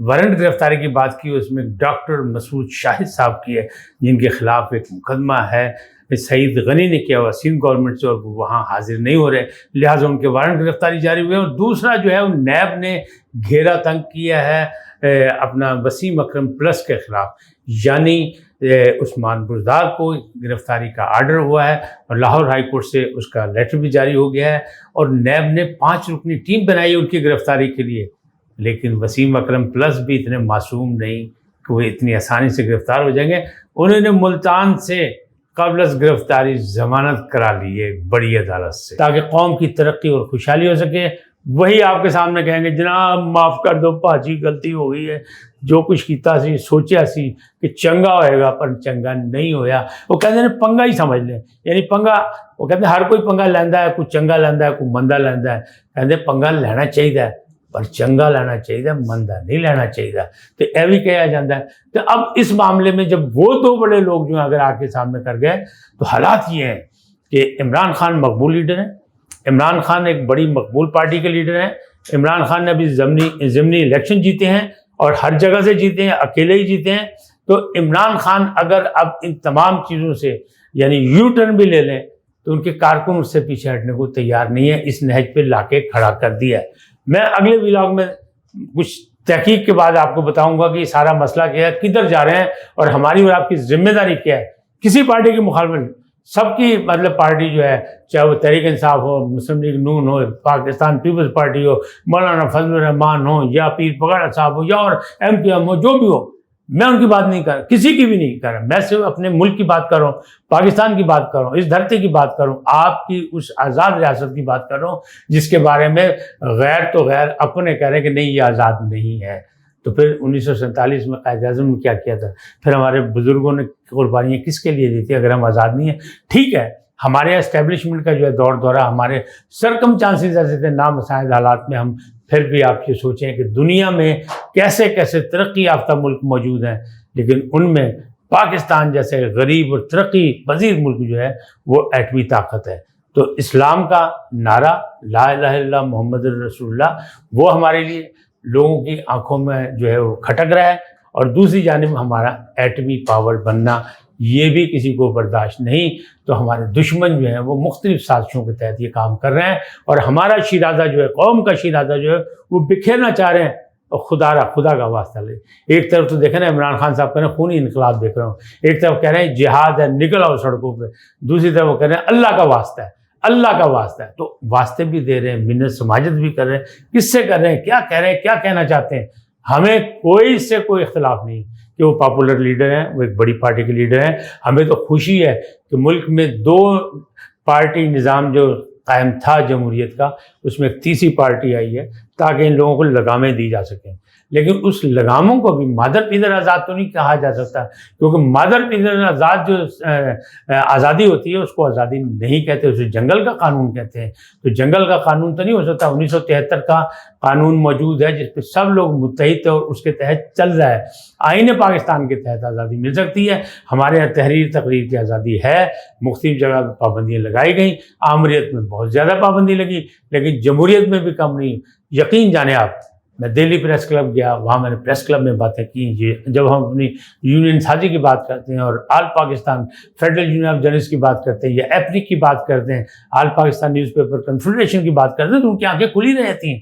Warrant گرفتاری کی بات کی اس میں ڈاکٹر مسعود شاہد صاحب کی ہے، جن کے خلاف ایک مقدمہ ہے سعید غنی نے کیا ہوا سندھ گورنمنٹ سے، اور وہ وہاں حاضر نہیں ہو رہے، لہٰذا ان کے وارنٹ گرفتاری جاری ہوئے۔ اور دوسرا جو ہے وہ نیب نے گھیرا تنگ کیا ہے اپنا وسیم اکرم پلس کے خلاف، یعنی عثمان بزدار کو گرفتاری کا آرڈر ہوا ہے اور لاہور ہائی کورٹ سے اس کا لیٹر بھی جاری ہو گیا ہے، اور نیب نے 5 رکنی ٹیم بنائی ہے ان کی گرفتاری کے لیے۔ لیکن وسیم اکرم پلس بھی اتنے معصوم نہیں کہ وہ اتنی آسانی سے گرفتار ہو جائیں گے۔ انہوں نے ملتان سے قبل از گرفتاری ضمانت کرا لی ہے بڑی عدالت سے، تاکہ قوم کی ترقی اور خوشحالی ہو سکے۔ وہی آپ کے سامنے کہیں گے جناب معاف کر دو پاجی، غلطی ہو گئی ہے، جو کچھ کیتا سی سوچیا سی کہ چنگا ہوئے گا پر چنگا نہیں ہویا۔ وہ کہتے ہیں پنگا ہی سمجھ لیں، یعنی پنگا، وہ کہتے ہیں ہر کوئی پنگا لینا ہے، کوئی چنگا لینا ہے، کوئی مندا لینا ہے۔ کہتے ہیں پنگا لینا چاہیے پر چنگا لینا چاہیے، مندا نہیں لینا چاہیے، تو یہ بھی کہا جاتا ہے۔ تو اب اس معاملے میں جب وہ 2 بڑے لوگ جو ہیں اگر آپ کے سامنے کر گئے تو حالات یہ ہیں کہ عمران خان مقبول لیڈر ہیں، عمران خان ایک بڑی مقبول پارٹی کے لیڈر ہیں، عمران خان نے ابھی ضمنی الیکشن جیتے ہیں اور ہر جگہ سے جیتے ہیں، اکیلے ہی جیتے ہیں۔ تو عمران خان اگر اب ان تمام چیزوں سے یعنی یو ٹرن بھی لے لیں تو ان کے کارکن اس سے پیچھے ہٹنے کو تیار نہیں ہے، اس نہج پہ لا کے کھڑا کر دیا ہے۔ میں اگلے ولاگ میں کچھ تحقیق کے بعد آپ کو بتاؤں گا کہ یہ سارا مسئلہ کیا ہے، کدھر جا رہے ہیں، اور ہماری اور آپ کی ذمہ داری کیا ہے۔ کسی پارٹی کی مخالفت، سب کی مطلب پارٹی جو ہے، چاہے وہ تحریک انصاف ہو، مسلم لیگ نون ہو، پاکستان پیپلز پارٹی ہو، مولانا فضل الرحمان ہو، یا پیر پگاڑا صاحب ہو، یا اور MPM ہو، جو بھی ہو، میں ان کی بات نہیں کر رہا، کسی کی بھی نہیں کر رہا، میں صرف اپنے ملک کی بات کر رہا ہوں، پاکستان کی بات کر رہا ہوں، اس دھرتی کی بات کر رہا ہوں، آپ کی اس آزاد ریاست کی بات کر رہا ہوں جس کے بارے میں غیر اپنے کہہ رہے ہیں کہ نہیں یہ آزاد نہیں ہے۔ تو پھر 1947 میں قائد اعظم نے کیا تھا، پھر ہمارے بزرگوں نے قربانیاں کس کے لیے دی تھی اگر ہم آزاد نہیں ہیں؟ ٹھیک ہے، ہمارے اسٹیبلشمنٹ کا جو ہے دور دورہ، ہمارے سرکمسٹانسز ایسے تھے، نامساعد حالات میں، ہم پھر بھی آپ یہ سوچیں کہ دنیا میں کیسے کیسے ترقی یافتہ ملک موجود ہیں، لیکن ان میں پاکستان جیسے غریب اور ترقی پذیر ملک جو ہے وہ ایٹمی طاقت ہے۔ تو اسلام کا نعرہ لا الہ الا اللہ محمد رسول اللہ وہ ہمارے لیے لوگوں کی آنکھوں میں جو ہے وہ کھٹک رہا ہے، اور دوسری جانب ہمارا ایٹمی پاور بننا یہ بھی کسی کو برداشت نہیں۔ تو ہمارے دشمن جو ہیں وہ مختلف سازشوں کے تحت یہ کام کر رہے ہیں، اور ہمارا شیرازہ جو ہے، قوم کا شیرازہ جو ہے وہ بکھیرنا چاہ رہے ہیں۔ اور خدا کا واسطہ لے، ایک طرف تو دیکھیں نا عمران خان صاحب کہہ رہے ہیں خونی انقلاب دیکھ رہا ہوں، ایک طرف کہہ رہے ہیں جہاد ہے نکل آؤ سڑکوں پہ، دوسری طرف وہ کہہ رہے ہیں اللہ کا واسطہ ہے، اللہ کا واسطہ ہے۔ تو واسطے بھی دے رہے ہیں، منت سماجت بھی کر رہے ہیں، کس سے کر رہے ہیں، کیا کہہ رہے ہیں، کیا کہنا چاہتے ہیں؟ ہمیں کوئی اس سے کوئی اختلاف نہیں کہ وہ پاپولر لیڈر ہیں، وہ ایک بڑی پارٹی کے لیڈر ہیں۔ ہمیں تو خوشی ہے کہ ملک میں 2 پارٹی نظام جو قائم تھا جمہوریت کا، اس میں ایک تیسری پارٹی آئی ہے تاکہ ان لوگوں کو لگامیں دی جا سکیں۔ لیکن اس لگاموں کو بھی مادر پیدر آزاد تو نہیں کہا جا سکتا، کیونکہ مادر پیدر آزاد جو آزادی ہوتی ہے اس کو آزادی نہیں کہتے، اسے جنگل کا قانون کہتے ہیں۔ تو جنگل کا قانون تو نہیں ہو سکتا، 1973 کا قانون موجود ہے جس پہ سب لوگ متحد تھے اور اس کے تحت چل رہا ہے۔ آئین پاکستان کے تحت آزادی مل سکتی ہے، ہمارے یہاں تحریر تقریر کی آزادی ہے، مختلف جگہ پہ پابندیاں لگائی گئیں، آمریت میں بہت زیادہ پابندی لگی، لیکن جمہوریت میں بھی کم نہیں۔ یقین جانیں آپ، میں دہلی پریس کلب گیا، وہاں میں نے پریس کلب میں باتیں کی، جب ہم اپنی یونین سازی کی بات کرتے ہیں اور all Pakistan federal union of journalist کی بات کرتے ہیں، یا ایپنک کی بات کرتے ہیں، آل پاکستان نیوز پیپر کنفیڈریشن کی بات کرتے ہیں، تو ان کی آنکھیں کھلی رہتی ہیں۔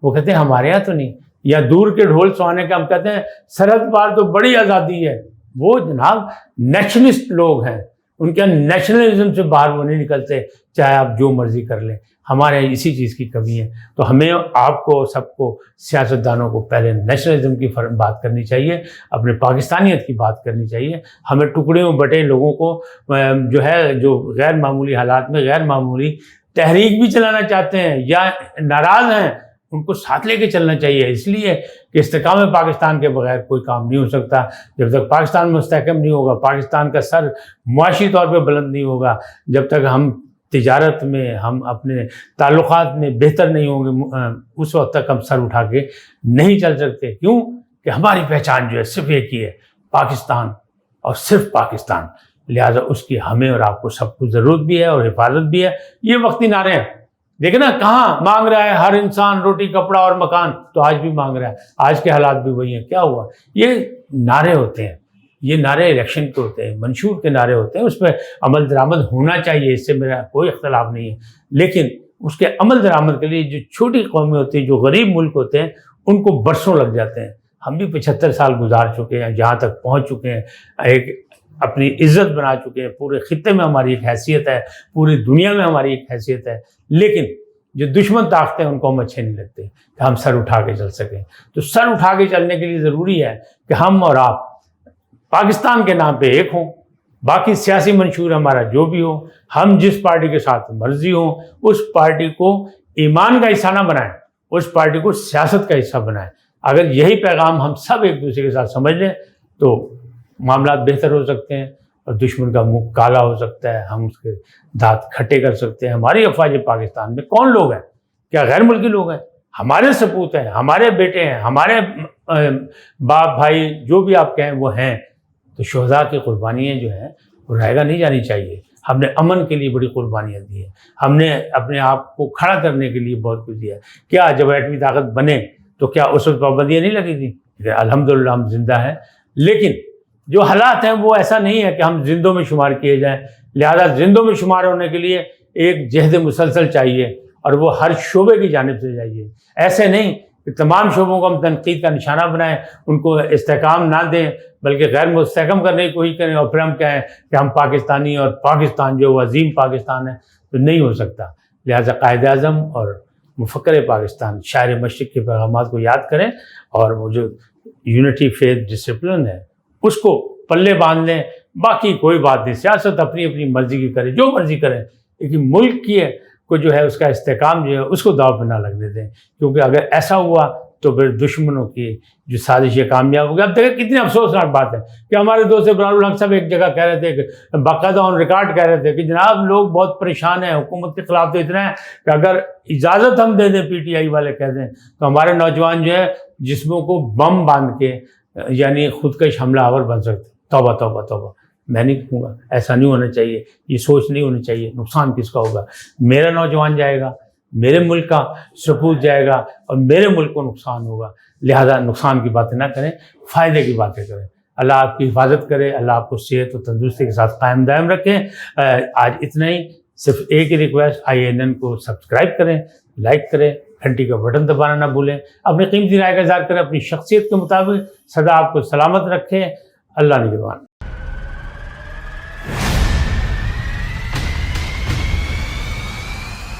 وہ کہتے ہیں ہمارے یہاں تو نہیں، یا دور کے ڈھول سوانے کا ہم کہتے ہیں سرحد پار تو بڑی آزادی ہے۔ وہ جناب نیشنلسٹ لوگ ہیں، ان کے نیشنلزم سے باہر وہ نہیں نکلتے، چاہے آپ جو مرضی کر لیں۔ ہمارے یہاں اسی چیز کی کمی ہے۔ تو ہمیں آپ کو سب کو سیاستدانوں کو پہلے نیشنلزم کی بات کرنی چاہیے، اپنے پاکستانیت کی بات کرنی چاہیے۔ ہمیں ٹکڑے میں بٹے لوگوں کو جو ہے جو غیر معمولی حالات میں غیر معمولی تحریک بھی چلانا چاہتے ہیں یا ناراض ہیں، ان کو ساتھ لے کے چلنا چاہیے، اس لیے کہ استحکام پاکستان کے بغیر کوئی کام نہیں ہو سکتا۔ جب تک پاکستان مستحکم نہیں ہوگا، پاکستان کا سر معاشی طور پہ بلند نہیں ہوگا، جب تک ہم تجارت میں، ہم اپنے تعلقات میں بہتر نہیں ہوں گے، اس وقت تک ہم سر اٹھا کے نہیں چل سکتے۔ کیوں کہ ہماری پہچان جو ہے صرف ایک ہی ہے، پاکستان اور صرف پاکستان، لہٰذا اس کی ہمیں اور آپ کو سب کو ضرورت بھی ہے اور حفاظت بھی ہے۔ یہ وقتی نعرے ہیں، دیکھیں نا کہاں مانگ رہا ہے ہر انسان روٹی کپڑا اور مکان، تو آج بھی مانگ رہا ہے، آج کے حالات بھی وہی ہیں. کیا ہوا؟ یہ نعرے ہوتے ہیں، یہ نعرے الیکشن کے ہوتے ہیں، منشور کے نعرے ہوتے ہیں، اس پہ عمل درآمد ہونا چاہیے، اس سے میرا کوئی اختلاف نہیں ہے، لیکن اس کے عمل درآمد کے لیے جو چھوٹی قومیں ہوتی ہیں، جو غریب ملک ہوتے ہیں، ان کو برسوں لگ جاتے ہیں. ہم بھی 75 سال گزار چکے ہیں، جہاں تک پہنچ چکے ہیں، ایک اپنی عزت بنا چکے ہیں، پورے خطے میں ہماری ایک حیثیت ہے، پوری دنیا میں ہماری ایک حیثیت ہے. لیکن جو دشمن طاقتیں ان کو ہم اچھے نہیں لگتے کہ ہم سر اٹھا کے چل سکیں. تو سر اٹھا کے چلنے کے لیے ضروری ہے کہ ہم اور آپ پاکستان کے نام پہ ایک ہوں. باقی سیاسی منشور ہمارا جو بھی ہو، ہم جس پارٹی کے ساتھ مرضی ہوں، اس پارٹی کو ایمان کا حصہ نہ بنائیں، اس پارٹی کو سیاست کا حصہ بنائیں. اگر یہی پیغام ہم سب ایک دوسرے کے ساتھ سمجھ لیں تو معاملات بہتر ہو سکتے ہیں اور دشمن کا منہ کالا ہو سکتا ہے، ہم اس کے دانت کھٹے کر سکتے ہیں. ہماری افواج پاکستان میں کون لوگ ہیں؟ کیا غیر ملکی لوگ ہیں؟ ہمارے سپوت ہیں، ہمارے بیٹے ہیں، ہمارے باپ بھائی جو بھی آپ کہیں وہ ہیں. تو شہداء کی قربانیاں جو ہیں وہ رائیگاں نہیں جانی چاہیے. ہم نے امن کے لیے بڑی قربانیاں دی ہیں، ہم نے اپنے آپ کو کھڑا کرنے کے لیے بہت کچھ دیا. کیا جب ایٹمی طاقت بنے تو کیا اس وقت پابندیاں نہیں لگی تھیں؟ الحمدللہ ہم زندہ ہیں، لیکن جو حالات ہیں وہ ایسا نہیں ہے کہ ہم زندوں میں شمار کیے جائیں. لہذا زندوں میں شمار ہونے کے لیے ایک جہد مسلسل چاہیے، اور وہ ہر شعبے کی جانب سے چاہیے. ایسے نہیں کہ تمام شعبوں کو ہم تنقید کا نشانہ بنائیں، ان کو استحکام نہ دیں، بلکہ غیر مستحکم کرنے کی کوشش کریں اور پھر ہم کہیں کہ ہم پاکستانی اور پاکستان جو عظیم پاکستان ہے. تو نہیں ہو سکتا. لہذا قائد اعظم اور مفکر پاکستان شاعر مشرق کے پیغامات کو یاد کریں، اور وہ جو یونٹی فیتھ ڈسپلن ہے اس کو پلے باندھ لیں. باقی کوئی بات نہیں، سیاست اپنی اپنی مرضی کی کرے، جو مرضی کریں، لیکن ملک کی کو جو ہے اس کا استحکام جو ہے اس کو داؤ پہ نہ لگنے دیں. کیونکہ اگر ایسا ہوا تو پھر دشمنوں کی جو سازشیں کامیاب ہو گئی. اب دیکھیں کتنی افسوسناک بات ہے کہ ہمارے دوست ابرار الحق صاحب ایک جگہ کہہ رہے تھے کہ باقاعدہ آن ریکارڈ کہہ رہے تھے کہ جناب لوگ بہت پریشان ہیں، حکومت کے خلاف تو اتنا ہے کہ اگر اجازت ہم دے دیں، پی ٹی آئی والے کہہ دیں، تو ہمارے نوجوان جو ہے جسموں کو بم باندھ کے یعنی خودکش حملہ آور بن سکتے. توبہ توبہ توبہ. میں نہیں کہوں گا، ایسا نہیں ہونا چاہیے، یہ سوچ نہیں ہونی چاہیے. نقصان کس کا ہوگا؟ میرا نوجوان جائے گا، میرے ملک کا سپوت جائے گا، اور میرے ملک کو نقصان ہوگا. لہذا نقصان کی باتیں نہ کریں، فائدے کی باتیں کریں. اللہ آپ کی حفاظت کرے، اللہ آپ کو صحت و تندرستی کے ساتھ قائم دائم رکھیں. آج اتنا ہی. صرف ایک ہی ریکویسٹ، IANN کو سبسکرائب کریں، لائک کریں، گھنٹی کا بٹن دبانا نہ بھولیں. اپنی قیمتی رائے کا اظہار کریں، اپنی شخصیت کے مطابق. سدا آپ کو سلامت رکھیں. اللہ نگہبان.